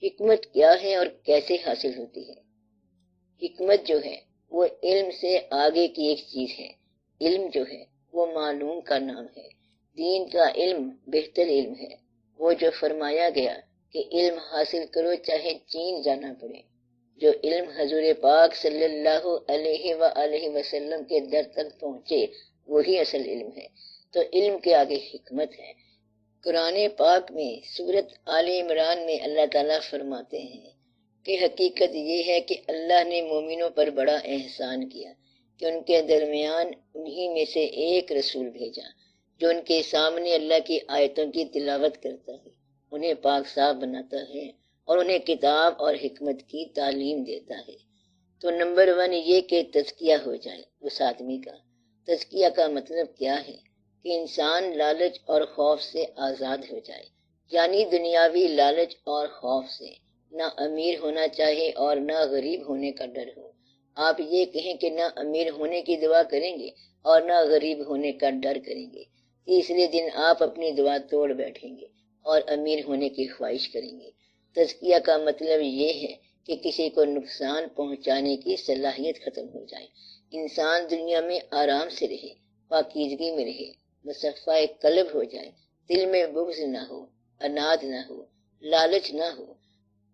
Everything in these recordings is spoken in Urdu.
حکمت کیا ہے اور کیسے حاصل ہوتی ہے؟ حکمت جو ہے وہ علم سے آگے کی ایک چیز ہے۔ علم جو ہے وہ معلوم کا نام ہے۔ دین کا علم بہتر علم ہے، وہ جو فرمایا گیا کہ علم حاصل کرو چاہے چین جانا پڑے۔ جو علم حضور پاک صلی اللہ علیہ وآلہ وسلم کے در تک پہنچے وہی اصل علم ہے۔ تو علم کے آگے حکمت ہے۔ قرآن پاک میں سورت آل عمران میں اللہ تعالیٰ فرماتے ہیں کہ حقیقت یہ ہے کہ اللہ نے مومنوں پر بڑا احسان کیا کہ ان کے درمیان انہی میں سے ایک رسول بھیجا جو ان کے سامنے اللہ کی آیتوں کی تلاوت کرتا ہے، انہیں پاک صاف بناتا ہے اور انہیں کتاب اور حکمت کی تعلیم دیتا ہے۔ تو نمبر 1 یہ کہ تزکیہ ہو جائے اس آدمی کا۔ تزکیہ کا مطلب کیا ہے؟ کہ انسان لالچ اور خوف سے آزاد ہو جائے، یعنی دنیاوی لالچ اور خوف سے۔ نہ امیر ہونا چاہے اور نہ غریب ہونے کا ڈر ہو۔ آپ یہ کہیں کہ نہ امیر ہونے کی دعا کریں گے اور نہ غریب ہونے کا ڈر کریں گے، تیسرے دن آپ اپنی دعا توڑ بیٹھیں گے اور امیر ہونے کی خواہش کریں گے۔ تزکیہ کا مطلب یہ ہے کہ کسی کو نقصان پہنچانے کی صلاحیت ختم ہو جائے، انسان دنیا میں آرام سے رہے، پاکیزگی میں رہے، مصفہ قلب ہو جائے، دل میں بغض نہ ہو، اناد نہ ہو، لالچ نہ ہو۔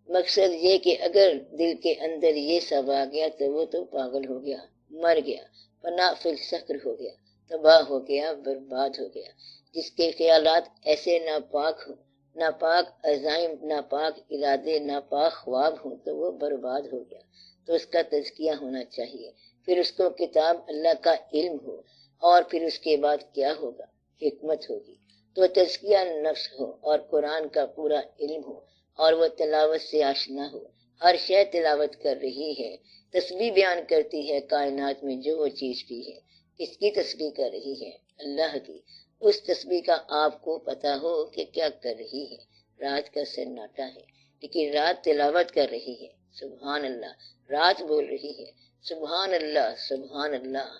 مقصد یہ کہ اگر دل کے اندر یہ سب آ گیا تو وہ تو پاگل ہو گیا، مر گیا، فنا فی السقر ہو گیا، تباہ ہو گیا، برباد ہو گیا۔ جس کے خیالات ایسے ناپاک ہوں، ناپاک عزائم، ناپاک ارادے، ناپاک خواب ہوں تو وہ برباد ہو گیا۔ تو اس کا تزکیہ ہونا چاہیے، پھر اس کو کتاب اللہ کا علم ہو، اور پھر اس کے بعد کیا ہوگا؟ حکمت ہوگی۔ تو تزکیہ نفس ہو اور قرآن کا پورا علم ہو اور وہ تلاوت سے آشنا ہو۔ ہر شے تلاوت کر رہی ہے، تسبیح بیان کرتی ہے کائنات میں جو وہ چیز بھی ہے۔ کس کی تسبیح کر رہی ہے؟ اللہ کی۔ اس تسبیح کا آپ کو پتا ہو کہ کیا کر رہی ہے۔ رات کا سناٹا ہے لیکن رات تلاوت کر رہی ہے، سبحان اللہ۔ رات بول رہی ہے سبحان اللہ سبحان اللہ۔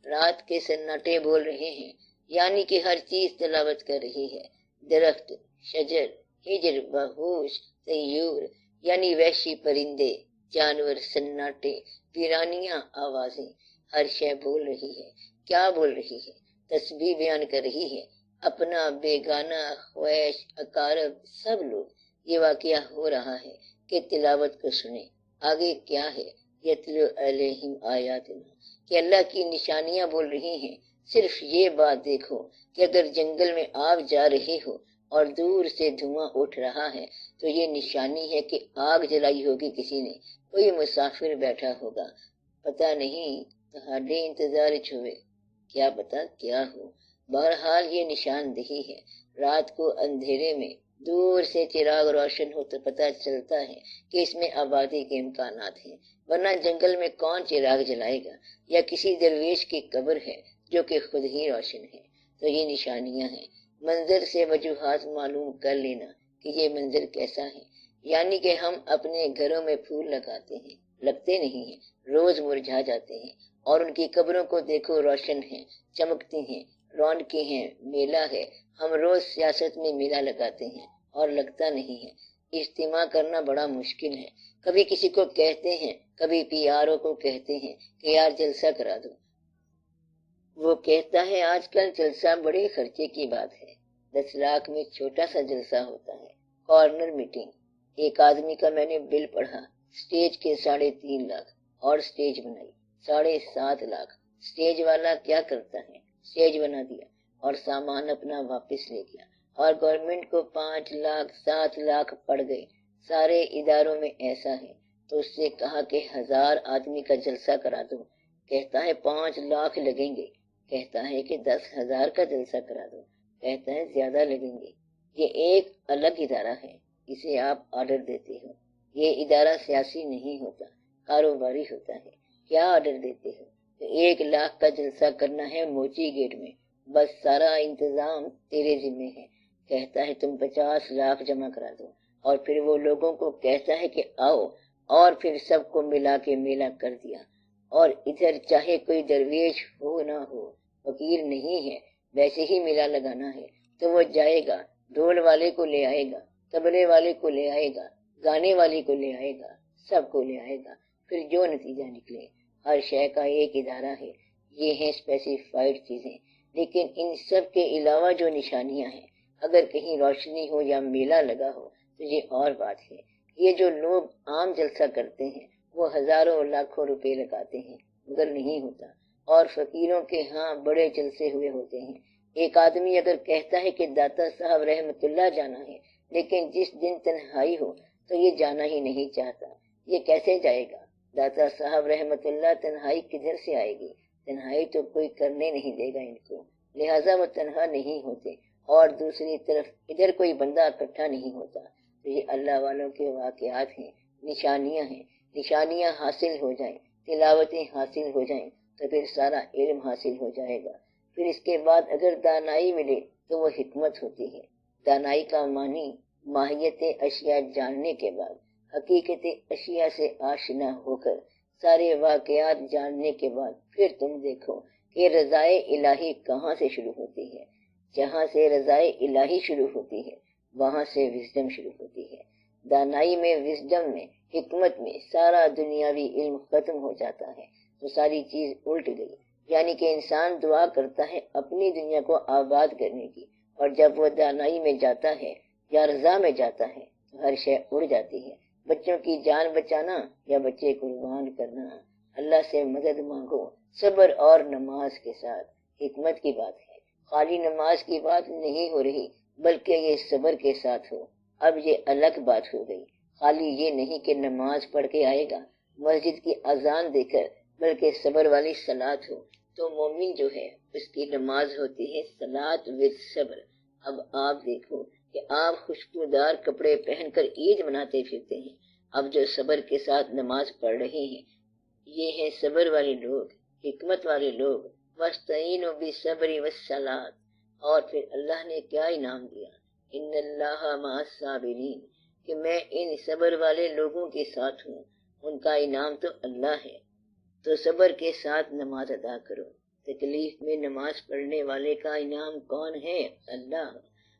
رات کے سناٹے بول رہے ہیں، یعنی کہ ہر چیز تلاوت کر رہی ہے۔ درخت، شجر، ہجر، وحوش، طیور یعنی وحشی پرندے، جانور، سناٹے، ویرانیاں، آوازیں، ہر شے بول رہی ہے۔ کیا بول رہی ہے؟ تسبیح بیان کر رہی ہے۔ اپنا، بیگانہ، خویش، اقارب، سب لوگ یہ واقعہ ہو رہا ہے کہ تلاوت کو سنیں۔ آگے کیا ہے؟ یتلو علیہم آیاتنا، کہ اللہ کی نشانیاں بول رہی ہیں۔ صرف یہ بات دیکھو کہ اگر جنگل میں آپ جا رہے ہو اور دور سے دھواں اٹھ رہا ہے تو یہ نشانی ہے کہ آگ جلائی ہوگی کسی نے، کوئی مسافر بیٹھا ہوگا، پتہ نہیں تہاڈے انتظار چھوئے، کیا پتہ کیا ہو۔ بہرحال یہ نشاندہی ہے۔ رات کو اندھیرے میں دور سے چراغ روشن ہو تو پتہ چلتا ہے کہ اس میں آبادی کے امکانات ہیں، ورنہ جنگل میں کون چراغ جلائے گا؟ یا کسی درویش کی قبر ہے جو کہ خود ہی روشن ہے۔ تو یہ نشانیاں ہیں۔ منظر سے وجوہات معلوم کر لینا کہ یہ منظر کیسا ہے، یعنی کہ ہم اپنے گھروں میں پھول لگاتے ہیں، لگتے نہیں ہیں، روز مرجھا جاتے ہیں، اور ان کی قبروں کو دیکھو روشن ہیں، چمکتی ہیں، رونقیں ہیں، میلہ ہے۔ ہم روز سیاست میں میلہ لگاتے ہیں اور لگتا نہیں ہے۔ اجتماع کرنا بڑا مشکل ہے۔ کبھی کسی کو کہتے ہیں، کبھی پی آر او کو کہتے ہیں کہ یار جلسہ کرا دو، وہ کہتا ہے آج کل جلسہ بڑے خرچے کی بات ہے، 10 لاکھ میں چھوٹا سا جلسہ ہوتا ہے، کارنر میٹنگ۔ ایک آدمی کا میں نے بل پڑھا، سٹیج کے 3.5 لاکھ، اور سٹیج بنائی 7.5 لاکھ۔ سٹیج والا کیا کرتا ہے؟ سٹیج بنا دیا اور سامان اپنا واپس لے گیا، اور گورنمنٹ کو 5 لاکھ 7 لاکھ پڑ گئے۔ سارے اداروں میں ایسا ہے۔ تو اس سے کہا کہ 1000 آدمی کا جلسہ کرا دو، کہتا ہے 5 لاکھ لگیں گے۔ کہتا ہے کہ 10,000 کا جلسہ کرا دو، کہتا ہے زیادہ لگیں گے۔ یہ ایک الگ ادارہ ہے، اسے آپ آرڈر دیتے ہو۔ یہ ادارہ سیاسی نہیں ہوتا، کاروباری ہوتا ہے۔ کیا آرڈر دیتے ہو؟ کہ 1 لاکھ کا جلسہ کرنا ہے موچی گیٹ میں، بس سارا انتظام تیرے ذمہ ہے۔ کہتا ہے تم 50 لاکھ جمع کرا دو، اور پھر وہ لوگوں کو کہتا ہے کہ آؤ، اور پھر سب کو ملا کے میلہ کر دیا۔ اور ادھر چاہے کوئی درویش ہو نہ ہو، فقیر نہیں ہے، ویسے ہی میلہ لگانا ہے تو وہ جائے گا، ڈھول والے کو لے آئے گا، طبلے والے کو لے آئے گا، گانے والی کو لے آئے گا، سب کو لے آئے گا، پھر جو نتیجہ نکلے۔ ہر شے کا ایک ادارہ ہے، یہ ہیں اسپیسیفائڈ چیزیں، لیکن ان سب کے علاوہ جو نشانیاں ہیں، اگر کہیں روشنی ہو یا میلہ لگا ہو تو یہ اور بات ہے۔ یہ جو لوگ عام جلسہ کرتے ہیں وہ ہزاروں لاکھوں روپے لگاتے ہیں مگر نہیں ہوتا، اور فقیروں کے ہاں بڑے جلسے ہوئے ہوتے ہیں۔ ایک آدمی اگر کہتا ہے کہ داتا صاحب رحمت اللہ جانا ہے، لیکن جس دن تنہائی ہو تو یہ جانا ہی نہیں چاہتا، یہ کیسے جائے گا؟ داتا صاحب رحمت اللہ تنہائی کدھر سے آئے گی؟ تنہائی تو کوئی کرنے نہیں دے گا ان کو، لہٰذا وہ تنہا نہیں ہوتے، اور دوسری طرف ادھر کوئی بندہ اکٹھا نہیں ہوتا۔ تو یہ اللہ والوں کے واقعات ہیں، نشانیاں ہیں۔ نشانیاں حاصل ہو جائیں، تلاوتیں حاصل ہو جائیں تو پھر سارا علم حاصل ہو جائے گا۔ پھر اس کے بعد اگر دانائی ملے تو وہ حکمت ہوتی ہے۔ دانائی کا معنی ماہیت اشیاء جاننے کے بعد، حقیقت اشیاء سے آشنا ہو کر، سارے واقعات جاننے کے بعد پھر تم دیکھو کہ رضائے الہی کہاں سے شروع ہوتی ہے۔ جہاں سے رضائے الہی شروع ہوتی ہے وہاں سے وزڈم شروع ہوتی ہے۔ دانائی میں، وزڈم میں، حکمت میں سارا دنیاوی علم ختم ہو جاتا ہے تو ساری چیز الٹ گئی۔ یعنی کہ انسان دعا کرتا ہے اپنی دنیا کو آباد کرنے کی، اور جب وہ دانائی میں جاتا ہے یا رضا میں جاتا ہے تو ہر شے اڑ جاتی ہے۔ بچوں کی جان بچانا یا بچے قربان کرنا، اللہ سے مدد مانگو صبر اور نماز کے ساتھ۔ حکمت کی بات ہے، خالی نماز کی بات نہیں ہو رہی بلکہ یہ صبر کے ساتھ ہو۔ اب یہ الگ بات ہو گئی، خالی یہ نہیں کہ نماز پڑھ کے آئے گا مسجد کی اذان دے کر، بلکہ صبر والی صلاۃ ہو۔ تو مومن جو ہے اس کی نماز ہوتی ہے صلاۃ وذ صبر۔ اب آپ دیکھو کہ آپ خوشبودار کپڑے پہن کر عید مناتے پھرتے ہیں، اب جو صبر کے ساتھ نماز پڑھ رہے ہیں یہ ہیں صبر والے لوگ، حکمت والے لوگ۔ وَاسْتَعِينُوا بِالصَّبْرِ وَالصَّلَاةِ، اور پھر اللہ نے کیا انعام دیا، ان اللہ مع الصابرین، کہ میں ان صبر والے لوگوں کے ساتھ ہوں، ان کا انعام تو اللہ ہے۔ تو صبر کے ساتھ نماز ادا کرو۔ تکلیف میں نماز پڑھنے والے کا انعام کون ہے؟ اللہ۔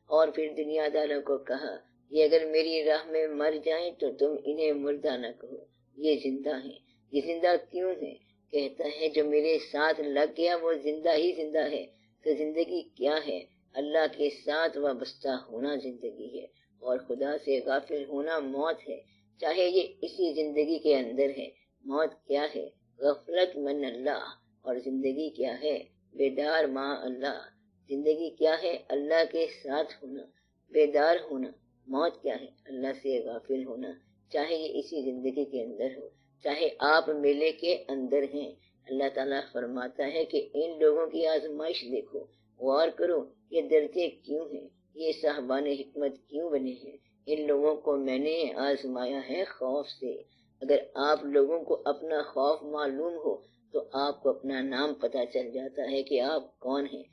اور پھر دنیا داروں کو کہا یہ اگر میری راہ میں مر جائیں تو تم انہیں مردہ نہ کہو، یہ زندہ ہیں۔ یہ زندہ کیوں ہے؟ کہتا ہے جو میرے ساتھ لگ گیا وہ زندہ ہی زندہ ہے۔ تو زندگی کیا ہے؟ اللہ کے ساتھ وابستہ ہونا زندگی ہے، اور خدا سے غافل ہونا موت ہے، چاہے یہ اسی زندگی کے اندر ہے۔ موت کیا ہے؟ غفلت من اللہ۔ اور زندگی کیا ہے؟ بیدار مع اللہ۔ زندگی کیا ہے؟ اللہ کے ساتھ ہونا، بیدار ہونا۔ موت کیا ہے؟ اللہ سے غافل ہونا، چاہے یہ اسی زندگی کے اندر ہو، چاہے آپ میلے کے اندر ہیں۔ اللہ تعالیٰ فرماتا ہے کہ ان لوگوں کی آزمائش دیکھو، غور کرو یہ درجے کیوں ہیں، یہ صاحبان حکمت کیوں بنے ہیں۔ ان لوگوں کو میں نے آزمایا ہے خوف سے۔ اگر آپ لوگوں کو اپنا خوف معلوم ہو تو آپ کو اپنا نام پتہ چل جاتا ہے کہ آپ کون ہیں۔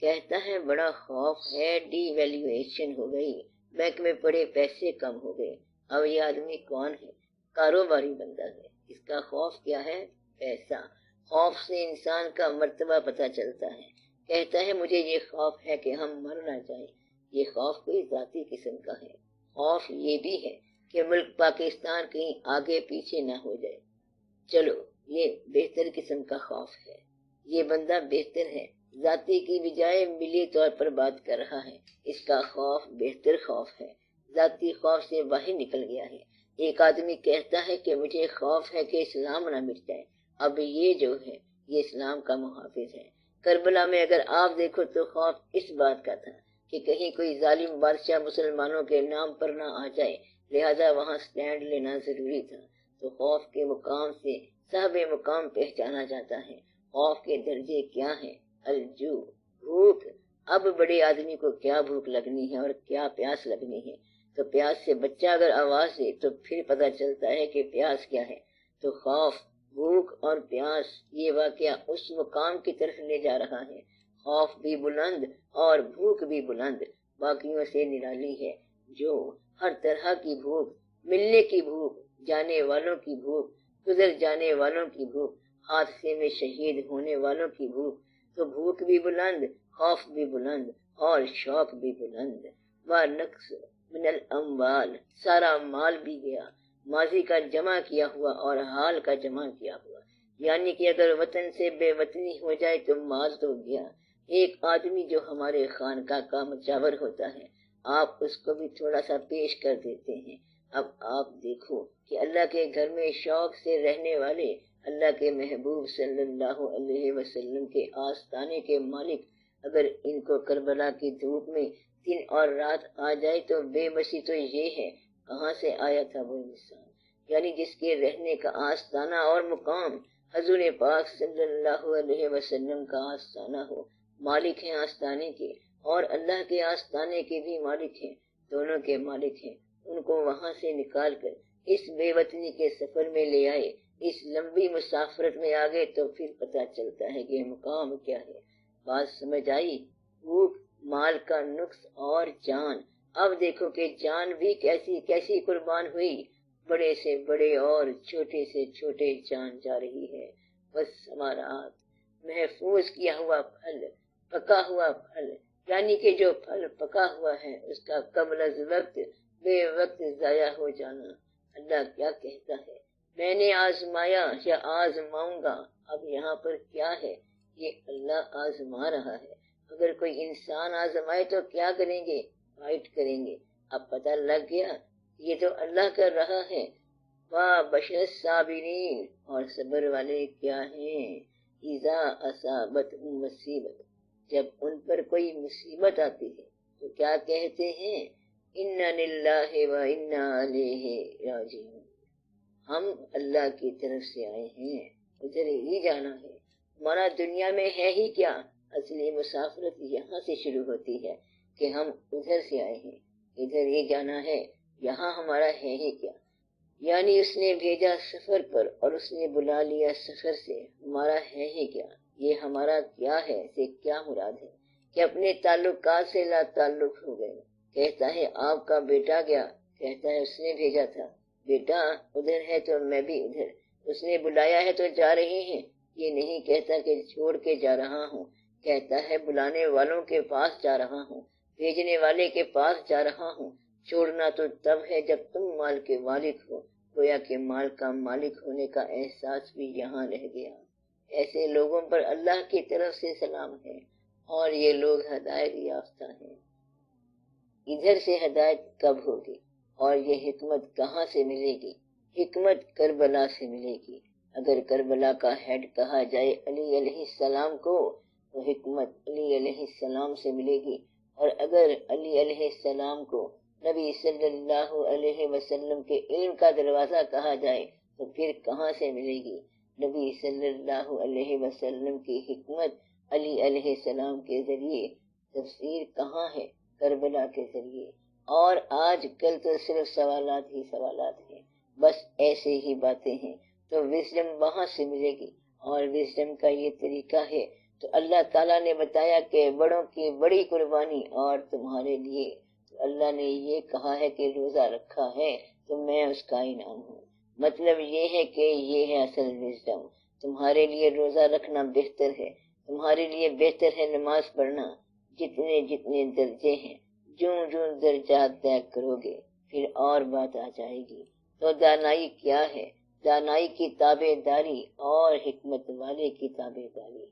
کہتا ہے بڑا خوف ہے، ڈی ویلیویشن ہو گئی، بینک میں پڑے پیسے کم ہو گئے۔ اب یہ آدمی کون ہے؟ کاروباری بندہ ہے، اس کا خوف کیا ہے؟ پیسہ۔ خوف سے انسان کا مرتبہ پتہ چلتا ہے۔ کہتا ہے مجھے یہ خوف ہے کہ ہم مر نہ جائیں، یہ خوف کوئی ذاتی قسم کا ہے۔ خوف یہ بھی ہے کہ ملک پاکستان کہیں آگے پیچھے نہ ہو جائے، چلو یہ بہتر قسم کا خوف ہے۔ یہ بندہ بہتر ہے، ذاتی کی بجائے ملی طور پر بات کر رہا ہے، اس کا خوف بہتر خوف ہے، ذاتی خوف سے باہر نکل گیا ہے۔ ایک آدمی کہتا ہے کہ مجھے خوف ہے کہ اسلام نہ مٹ جائے، اب یہ جو ہے یہ اسلام کا محافظ ہے۔ کربلا میں اگر آپ دیکھو تو خوف اس بات کا تھا کہ کہیں کوئی ظالم بادشاہ مسلمانوں کے نام پر نہ آ جائے، لہذا وہاں سٹینڈ لینا ضروری تھا۔ تو خوف کے مقام سے صاحب مقام پہچانا جاتا ہے۔ خوف کے درجے کیا ہیں؟ الجو، بھوک۔ اب بڑے آدمی کو کیا بھوک لگنی ہے اور کیا پیاس لگنی ہے؟ تو پیاس سے بچہ اگر آواز دے تو پھر پتہ چلتا ہے کہ پیاس کیا ہے۔ تو خوف، بھوک اور پیاس یہ واقعہ اس مقام کی طرف لے جا رہا ہے۔ خوف بھی بلند اور بھوک بھی بلند، باقیوں سے نرالی ہے، جو ہر طرح کی بھوک، ملنے کی بھوک، جانے والوں کی بھوک، گزر جانے والوں کی بھوک، حادثے میں شہید ہونے والوں کی بھوک۔ تو بھوک بھی بلند، خوف بھی بلند اور شوق بھی بلند۔ من الاموال، سارا مال بھی گیا، ماضی کا جمع کیا ہوا اور حال کا جمع کیا ہوا، یعنی کہ اگر وطن سے بے وطنی ہو جائے تو مال تو گیا۔ ایک آدمی جو ہمارے خانقاہ کا مجاور ہوتا ہے، آپ اس کو بھی تھوڑا سا پیش کر دیتے ہیں۔ اب آپ دیکھو کہ اللہ کے گھر میں شوق سے رہنے والے اللہ کے محبوب صلی اللہ علیہ وسلم کے آستانے کے مالک، اگر ان کو کربلا کی دھوپ میں دن اور رات آ جائے تو بے بسی تو یہ ہے، کہاں سے آیا تھا وہ انسان، یعنی جس کے رہنے کا آستانہ اور مقام حضور پاک صلی اللہ علیہ وسلم کا آستانہ ہو، مالک ہیں آستانے کے اور اللہ کے آستانے کے بھی مالک ہیں، دونوں کے مالک ہیں، ان کو وہاں سے نکال کر اس بے وطنی کے سفر میں لے آئے، اس لمبی مسافرت میں آگے، تو پھر پتہ چلتا ہے کہ مقام کیا ہے۔ بات سمجھ آئی؟ بھوک، مال کا نقص اور جان۔ اب دیکھو کہ جان بھی کیسی کیسی قربان ہوئی، بڑے سے بڑے اور چھوٹے سے چھوٹے جان جا رہی ہے۔ بس ثمرات، محفوظ کیا ہوا پھل، پکا ہوا پھل، یعنی کہ جو پھل پکا ہوا ہے اس کا قبل از وقت بے وقت ضائع ہو جانا۔ اللہ کیا کہتا ہے، میں نے آزمایا یا آزماؤں گا۔ اب یہاں پر کیا ہے، یہ اللہ آزما رہا ہے۔ اگر کوئی انسان آزمائے تو کیا کریں گے، فائٹ کریں گے۔ اب پتہ لگ گیا یہ تو اللہ کر رہا ہے۔ واہ بشر صابرین، اور صبر والے کیا ہیں، اذا اصابت مصیبت، جب ان پر کوئی مصیبت آتی ہے تو کیا کہتے ہیں، انا للہ و انا الیہ راجعون، ہم اللہ کی طرف سے آئے ہیں، ادھر ہی جانا ہے۔ ہمارا دنیا میں ہے ہی کیا، اصلی مسافرت یہاں سے شروع ہوتی ہے کہ ہم ادھر سے آئے ہیں، ادھر ہی جانا ہے، یہاں ہمارا ہے ہی کیا، یعنی اس نے بھیجا سفر پر اور اس نے بلا لیا سفر سے، ہمارا ہے ہی کیا، یہ ہمارا کیا ہے سے کیا مراد ہے کہ اپنے تعلقات سے لا تعلق ہو گئے۔ کہتا ہے آپ کا بیٹا گیا، کہتا ہے اس نے بھیجا تھا، بیٹا ادھر ہے تو میں بھی ادھر، اس نے بلایا ہے تو جا رہے ہیں، یہ نہیں کہتا کہ چھوڑ کے جا رہا ہوں، کہتا ہے بلانے والوں کے پاس جا رہا ہوں، بھیجنے والے کے پاس جا رہا ہوں۔ چھوڑنا تو تب ہے جب تم مال کے مالک ہو، گویا کہ مال کا مالک ہونے کا احساس بھی یہاں رہ گیا۔ ایسے لوگوں پر اللہ کی طرف سے سلام ہے، اور یہ لوگ ہدایت یافتہ ہیں۔ ادھر سے ہدایت کب ہوگی اور یہ حکمت کہاں سے ملے گی؟ حکمت کربلا سے ملے گی۔ اگر کربلا کا ہیڈ کہا جائے علی علیہ السلام کو تو حکمت علی علیہ السلام سے ملے گی، اور اگر علی علیہ السلام کو نبی صلی اللہ علیہ وسلم کے علم کا دروازہ کہا جائے تو پھر کہاں سے ملے گی؟ نبی صلی اللہ علیہ وسلم کی حکمت علی علیہ السلام کے ذریعے، تفسیر کہاں ہے؟ کربلا کے ذریعے۔ اور آج کل تو صرف سوالات ہی سوالات ہیں، بس ایسے ہی باتیں ہیں، تو وزڈم وہاں سے ملے گی، اور وزڈم کا یہ طریقہ ہے۔ تو اللہ تعالیٰ نے بتایا کہ بڑوں کی بڑی قربانی اور تمہارے لیے، تو اللہ نے یہ کہا ہے کہ روزہ رکھا ہے تو میں اس کا انعام ہوں۔ مطلب یہ ہے کہ یہ ہے اصل وزڈم، تمہارے لیے روزہ رکھنا بہتر ہے، تمہارے لیے بہتر ہے نماز پڑھنا، جتنے جتنے درجے ہیں، جوں جوں درجات طے کرو گے پھر اور بات آ جائے گی۔ تو دانائی کیا ہے؟ دانائی کی تابع داری اور حکمت والے کی تابع داری۔